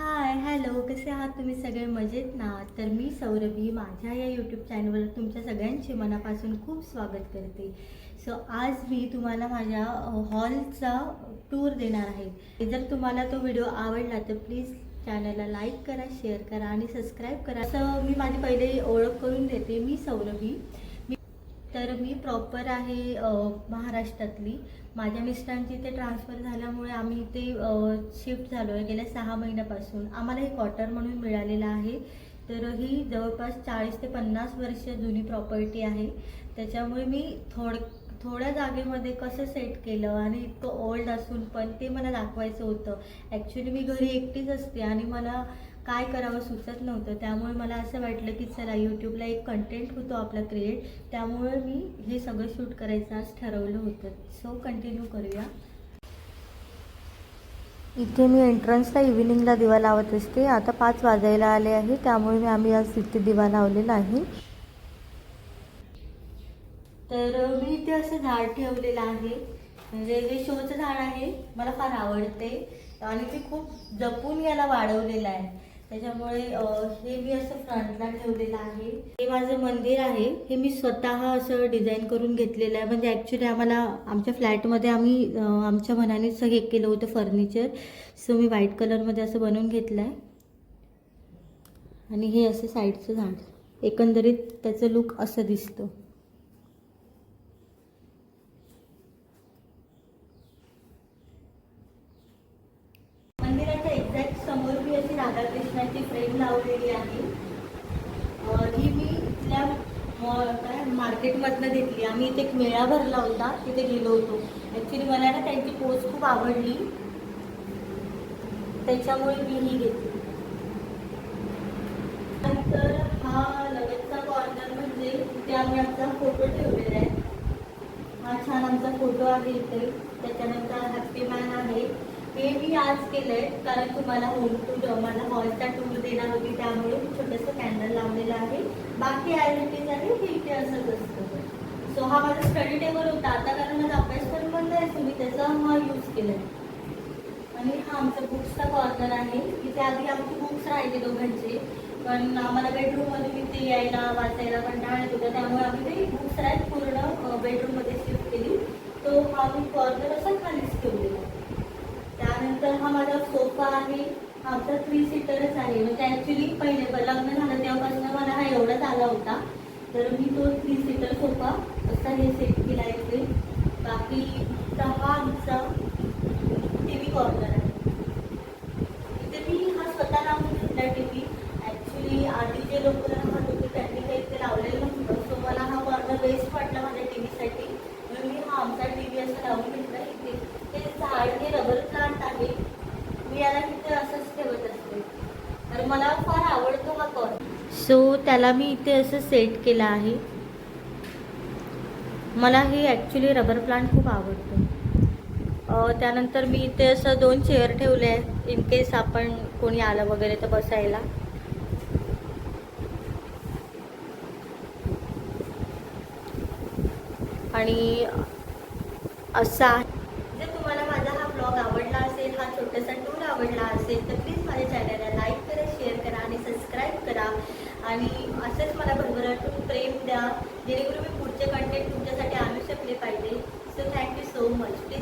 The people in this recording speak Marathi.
हाय हॅलो, कसे आहात तुम्ही सगळे? मजेत ना? तर मी सौरभी माझ्या या यूट्यूब चॅनलवर तुमच्या सगळ्यांचे मनापासून खूप स्वागत करते. सो आज मी तुम्हाला माझ्या हॉलचा टूर देणार आहे. जर तुम्हाला तो व्हिडिओ आवडला तर प्लीज चॅनलला लाईक करा, शेअर करा आणि सबस्क्राईब करा. असं मी माझी पहिले ओळख करून देते. मी सौरभी. तर मी प्रॉपर आहे महाराष्ट्रातली. माझ्या मिस्टरांची इथे ट्रान्सफर झाल्यामुळे आम्ही इथे शिफ्ट झालो आहे गेल्या 6 महिन्यापासून. आम्हाला हे क्वार्टर म्हणून मिळालेलं आहे. तर ही जवळपास 40 ते 50 वर्ष जुनी प्रॉपर्टी आहे. त्याच्यामुळे मी थोड्या जागेमध्ये कसं सेट केलं आणि इतकं ओल्ड असून पण ते मला दाखवायचं होतं. ॲक्च्युली मी घरी एकटीच असते आणि मला काय करावं सुचत नव्हतं. त्यामुळे मला असं वाटलं की चला यूट्यूबला एक कंटेंट होतो आपला क्रिएट, त्यामुळे मी हे सगळं शूट करायचं आज ठरवलं होतं. सो कंटिन्यू करूया. इथे मी एंट्रन्सला इव्हिनिंगला दिवा लावत असते. आता 5 वाजायला आले आहे, त्यामुळे आम्ही आज इथे दिवा लावलेला आहे. तर मी इथे असं झाड ठेवलेलं आहे, म्हणजे जे शोचं झाड आहे, मला फार आवडते आणि ते खूप जपून याला वाढवलेलं आहे. त्याच्यामुळे हे मी असं फ्रंटला ठेवलेलं आहे. हे माझं मंदिर आहे. हे मी स्वतः असं डिझाईन करून घेतलेलं आहे. म्हणजे ॲक्च्युली आम्हाला आमच्या फ्लॅटमध्ये आम्ही आमच्या मनानेच हे केलं होतं फर्निचर. सो मी व्हाईट कलरमध्ये असं बनवून घेतलं आहे. आणि हे असं साईडचं झाड, एकंदरीत त्याचं लुक असं दिसतं. मंदिराच्या एक्झॅक्ट समोर मी अशी राधाकृष्णाची फ्रेम लावलेली आहे. ही मी इथल्या काय मार्केटमधनं घेतली. आम्ही इथे एक मेळा भरला होता, तिथे गेलो होतो. ॲक्च्युली मला ना त्यांची पोस्ट खूप आवडली, त्याच्यामुळे मी ही घेतली. नंतर हा लगतचा कॉर्नर म्हणजे इथे आम्ही आमचा फोटो ठेवलेला आहे. हा छान आमचा फोटो आहे इथे. त्याच्यानंतर हॅपी मॅन आहे. हे मी आज केलंय कारण तुम्हाला होम टूर, मला हॉलचा टूर देणार होती, त्यामुळे मी छोटंसं कॅन्डल लावलेलं आहे. बाकी ॲक्टिव्हिटीज आहे हे इथे असंच असतं. सो हा माझा स्टडी टेबल होता. आता कारण माझा अभ्यास पण बंद आहे, सो मी त्याचा हा यूज केलाय. आणि हा आमचा बुक्सचा कॉर्नर आहे. इथे आधी आमची बुक्स राहायचे दोघांचे, पण आम्हाला बेडरूममध्ये तिथे यायला वाचायला कंटाळा येत होता, त्यामुळे आम्ही ते बुक्स राहत पूर्ण बेडरूममध्ये शिफ्ट केली. तो हा मी कॉर्नर असा खालीच ठेवलेला. त्यानंतर हा माझा सोफा आहे. हा आमचा 3 सीटरच आहे. म्हणजे ॲक्च्युली पहिले लग्न झालं तेव्हापासून मला हा एवढाच आला होता, तर मी तो 3 सीटर सोफा असा हे सेट केला इथे. बाकी हा आमचा टी व्ही कॉर्नर आहे. इथे मी हा स्वतः लावून घेतला टी व्ही. ॲक्च्युली आधी जे लोक राहत होते त्यांनी काही ते लावलेलं नव्हतं, सो मला हा कॉर्नर बेस्ट वाटला माझ्या टी व्हीसाठी, म्हणून मी हा आमचा टी व्ही असं लावून घेतला इथे. ते झाड हे रबर प्लांट आहे. मी याला तिथे असंच ठेवत असते, तर मला फार आवडतो हा कॉर्नर. सो त्याला मी इथे असं सेट केलं आहे. मला हे ॲक्च्युली रबर प्लांट खूप आवडतो. त्यानंतर मी इथे असं 2 चेअर ठेवले आहेत, इन केस आपण कोणी आलं वगैरे तर बसायला. आणि असा जर तुम्हाला माझा हा ब्लॉग आवडला असेल, हा छोटासा टूर आवडला असेल, तर प्लीज माझ्या चॅनल